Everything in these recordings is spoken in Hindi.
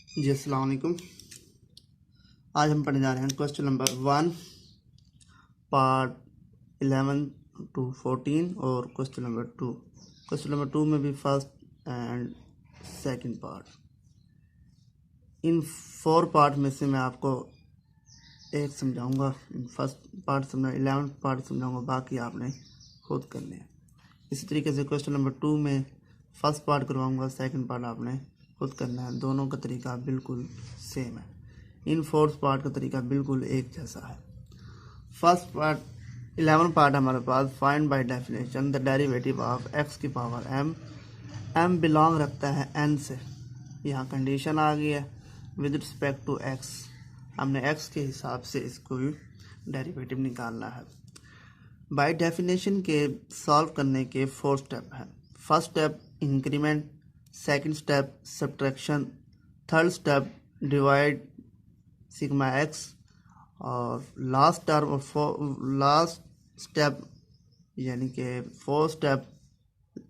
जी अस्सलाम वालेकुम। आज हम पढ़ने जा रहे हैं क्वेश्चन नंबर 1 पार्ट 11 to 14 और क्वेश्चन नंबर 2। क्वेश्चन नंबर 2 में भी first and second part. In 4 part में से मैं आपको एक समझाऊंगा, फर्स्ट पार्ट समझा 11 पार्ट समझाऊंगा, बाकी आपने खुद करने हैं। इसी तरीके से क्वेश्चन नंबर 2 में फर्स्ट पार्ट करवाऊंगा, सेकंड पार्ट आपने खुद करना है। दोनों का तरीका बिल्कुल सेम है। इन फोर्थ पार्ट का तरीका बिल्कुल एक जैसा है। फर्स्ट पार्ट 11 पार्ट हमारे पास find by definition the derivative of x की पावर m। m बिलोंग रखता है n से। यहाँ कंडीशन आ गई है विद रिस्पेक्ट टू x। हमने x के हिसाब से इसको डेरिवेटिव निकालना है। बाय डेफिनेशन के सॉल्व करने के 4 स्टेप हैं। First step increment, second step subtraction, third step divide sigma x, और लास्ट टर्म और लास्ट स्टेप यानी कि 4 स्टेप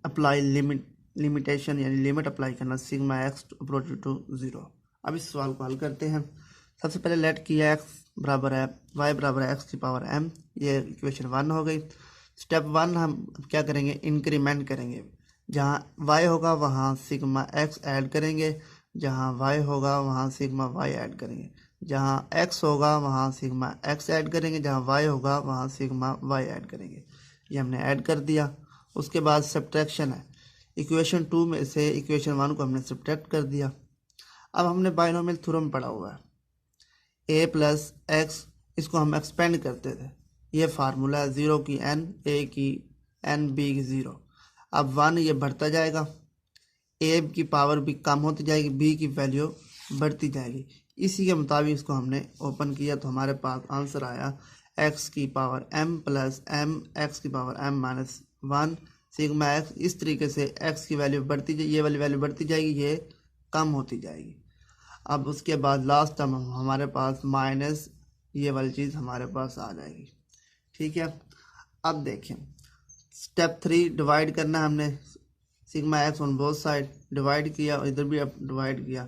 अप्लाई लिमिटेशन यानी लिमिट अप्लाई करना सिग्मा एक्स अप्रोच टू 0। अब इस सवाल को हल करते हैं। सबसे पहले लेट की एक्स बराबर है वाई बराबर है एक्स की पावर m। ये इक्वेशन 1 हो गई। स्टेप 1 हम क्या करेंगे, इंक्रीमेंट करेंगे। जहाँ y होगा वहाँ सिग्मा x ऐड करेंगे, जहाँ y होगा वहाँ सिग्मा y ऐड करेंगे, जहाँ x होगा वहाँ सिग्मा x ऐड करेंगे, जहाँ y होगा वहाँ सिग्मा y ऐड करेंगे। ये हमने ऐड कर दिया। उसके बाद सब्ट्रैक्शन है। इक्वेशन 2 में से इक्वेशन 1 को हमने सब्ट्रैक्ट कर दिया। अब हमने बाइनोमियल थ्योरम पढ़ा हुआ है a प्लस एक्स, इसको हम एक्सपेंड करते थे। ये फार्मूला है 0 की n, a की n, b की 0। अब 1 ये बढ़ता जाएगा, a की पावर भी कम होती जाएगी, b की वैल्यू बढ़ती जाएगी। इसी के मुताबिक इसको हमने ओपन किया तो हमारे पास आंसर आया x की power m plus m x की power m minus 1 sigma x। इस तरीके से x की वैल्यू बढ़ती जाएगी, ये वाली वैल्यू बढ़ती जाएगी, ये कम होती जाएगी। अब उसके बाद लास्ट टर्म हमारे पास माइनस ये वाली चीज़ हमारे पास आ जाएगी। ठीक है। अब देखें स्टेप 3 डिवाइड करना है हमने। Sigma x on both side divide किया और इधर भी अब डिवाइड किया।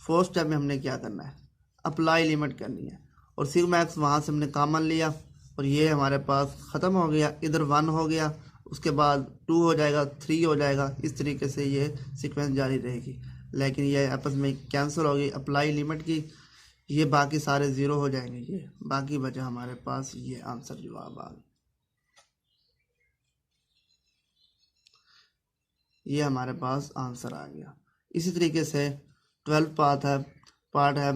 4th स्टेप में हमने क्या करना है, अप्लाई लिमिट करनी है। और सिग्मा एक्स वहाँ से हमने कॉमन लिया और ये हमारे पास ख़त्म हो गया, इधर 1 हो गया, उसके बाद 2 हो जाएगा, 3 हो जाएगा। इस तरीके से ये सीक्वेंस जारी रहेगी। लेकिन ये आपस में कैंसिल हो गई अप्लाई लिमिट की, ये बाकी सारे 0 हो जाएंगे, ये बाकी बचा हमारे पास ये आंसर जवाब आ गया। ये हमारे पास आंसर आ गया। इसी तरीके से 12 पार्ट है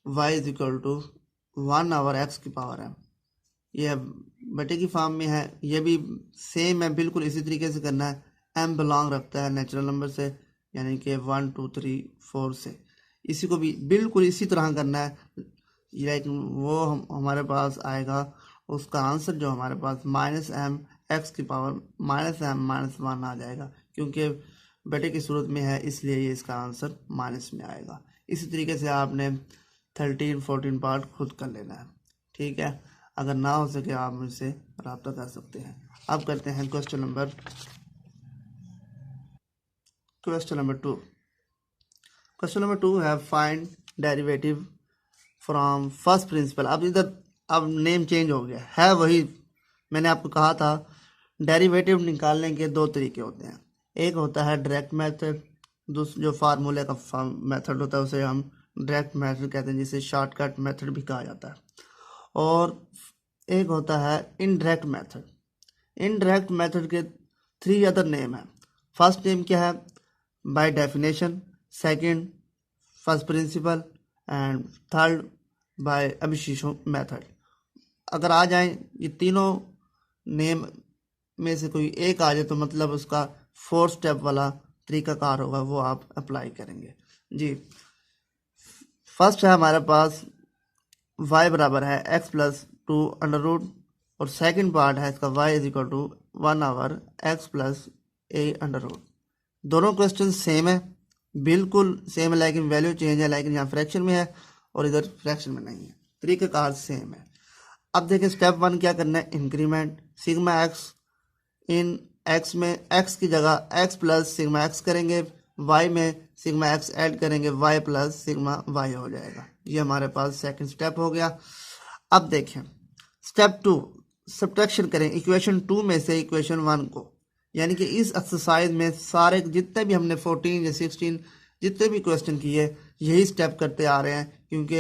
y is equal to 1 over x की पावर m। ये बटे की फॉर्म में है, ये भी सेम है, बिल्कुल इसी तरीके से करना है। m बिलोंग रखता है नेचुरल नंबर से यानी कि 1 2 3 4 से। इसी को भी बिल्कुल इसी तरह करना है, लेकिन वो हमारे पास आएगा उसका आंसर जो हमारे पास माइनस m एक्स की पावर माइनस m माइनस 1 आ जाएगा, क्योंकि बटे की सूरत में है इसलिए ये इसका आंसर माइनस में आएगा। इसी तरीके से आपने 13 14 पार्ट खुद कर लेना है। ठीक है। अगर ना हो सके आप मुझसे रब्ता कर सकते हैं। अब करते हैं क्वेश्चन नंबर 2। क्वेश्चन नंबर 2 है find derivative from first principle. अब इधर अब नेम चेंज हो गया है, वही मैंने आपको कहा था डेरिवेटिव निकालने के 2 तरीके होते हैं। एक होता है डायरेक्ट मेथड, दूसरा जो फार्मूले का मेथड होता है उसे हम डायरेक्ट मेथड कहते हैं, जिसे शॉर्टकट मेथड भी कहा जाता है। और एक होता है इनडायरेक्ट मेथड। इनडायरेक्ट मेथड के 3 अदर नेम है। फर्स्ट नेम क्या है, by definition, second first principle and third by अभिशिशो मेथड। अगर आ जाए ये तीनों नेम में से कोई एक आ जाए तो मतलब उसका 4 स्टेप वाला तरीकाकार होगा, वो आप अप्लाई करेंगे। जी फर्स्ट है हमारे पास y बराबर है x प्लस 2 अंडर रूट, और सेकंड पार्ट है इसका y is equal to 1 over x plus a under root. दोनों क्वेश्चन सेम है, बिल्कुल सेम है, लेकिन वैल्यू चेंज है। लेकिन यहाँ फ्रैक्शन में है और इधर फ्रैक्शन में नहीं है, तरीकाकार सेम है। अब देखिए स्टेप 1 क्या करना है, इंक्रीमेंट सिग्मा एक्स इन एक्स में एक्स की जगह एक्स प्लस सिग्मा एक्स करेंगे, वाई में सिग्मा एक्स ऐड करेंगे, वाई प्लस सिग्मा वाई हो जाएगा। ये हमारे पास सेकंड स्टेप हो गया। अब देखें स्टेप 2, सब्ट्रैक्शन करें इक्वेशन 2 में से इक्वेशन 1 को, यानी कि इस एक्सरसाइज में सारे जितने भी हमने 14 या 16 जितने भी क्वेश्चन किए यही स्टेप करते आ रहे हैं, क्योंकि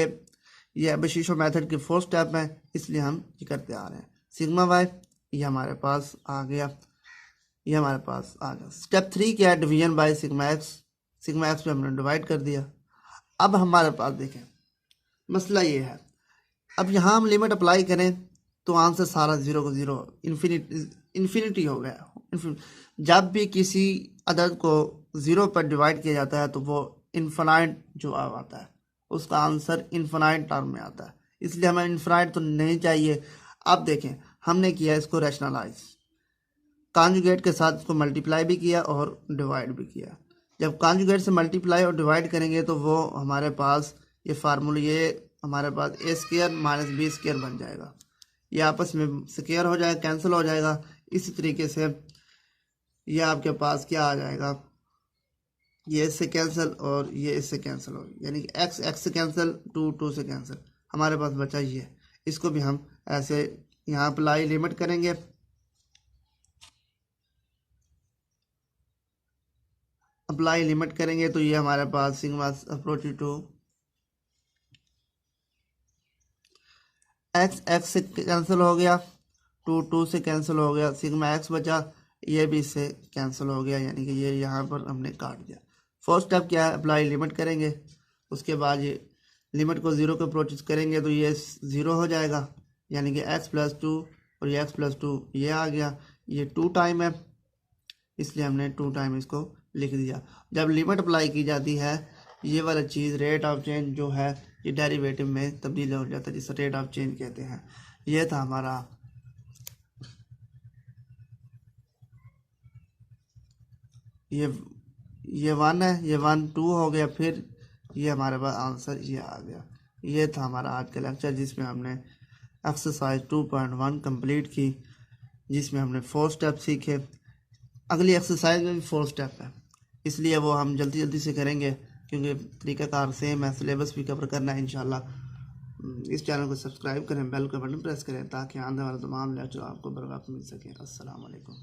ये अबशिशो मेथड के 4 स्टेप हैं, इसलिए हम ये करते आ रहे हैं। सिग्मा वाई ये हमारे पास आ गया, ये हमारे पास आ गया। स्टेप 3 क्या है, डिवीजन बाय सिग्मा एक्स पे हमने डिवाइड कर दिया। अब हमारे पास देखें मसला ये है, अब यहाँ हम लिमिट अप्लाई करें तो आंसर सारा 0 को 0 इन्फिनिटी हो गया। जब भी किसी अदद को 0 पर डिवाइड किया जाता है तो वो इन्फिनाइट जवाब आता है, उसका आंसर इन्फिनाइट टर्म में आता है, इसलिए हमें इन्फिनाइट तो नहीं चाहिए। अब देखें हमने किया इसको रैशनलाइज, कॉन्जुगेट के साथ इसको मल्टीप्लाई भी किया और डिवाइड भी किया। जब कॉन्जुगेट से मल्टीप्लाई और डिवाइड करेंगे तो वो हमारे पास ये फार्मूला, ये हमारे पास ए स्क्वायर माइनस बी स्क्वायर बन जाएगा, ये आपस में स्क्वायर हो जाएगा, कैंसिल हो जाएगा। इसी तरीके से ये आपके पास क्या आ जाएगा, ये इससे कैंसिल और ये इससे कैंसिल हो, यानी कि एक्स एक्स से कैंसिल, 2 से कैंसिल, हमारे पास बचा ये। इसको भी हम ऐसे यहाँ अप्लाई लिमिट करेंगे, अप्लाई लिमिट करेंगे तो ये हमारे पास sigma approach to x x से कैंसिल हो गया, 2 से कैंसिल हो गया, सिग्मा एक्स बचा, ये भी इससे कैंसिल हो गया, यानी कि ये यहाँ पर हमने काट दिया। फर्स्ट स्टेप क्या है, अप्लाई लिमिट करेंगे, उसके बाद ये लिमिट को 0 के अप्रोच करेंगे तो ये 0 हो जाएगा, यानी कि x+2 और ये x+2 ये आ गया, ये 2 टाइम है इसलिए हमने 2 टाइम इसको लिख दिया। जब लिमिट अप्लाई की जाती है ये वाला चीज़ रेट ऑफ चेंज जो है ये डेरिवेटिव में तब्दील हो जाता है, जिसे रेट ऑफ चेंज कहते हैं। ये था हमारा ये 1 है, ये 1 2 हो गया, फिर ये हमारे पास आंसर ये आ गया। ये था हमारा आज का लेक्चर जिसमें हमने एक्सरसाइज 2.1 कंप्लीट की, जिसमें हमने 4 स्टेप सीखे। अगली एक्सरसाइज में भी 4 स्टेप है, इसलिए वो हम जल्दी जल्दी से करेंगे क्योंकि तरीक़ाकार सेम है, सिलेबस भी कवर करना है इंशाल्लाह। इस चैनल को सब्सक्राइब करें, बेल का बटन प्रेस करें ताकि आने वाला तमाम लेक्चर आपको बर वक्त मिल सके। अस्सलाम वालेकुम।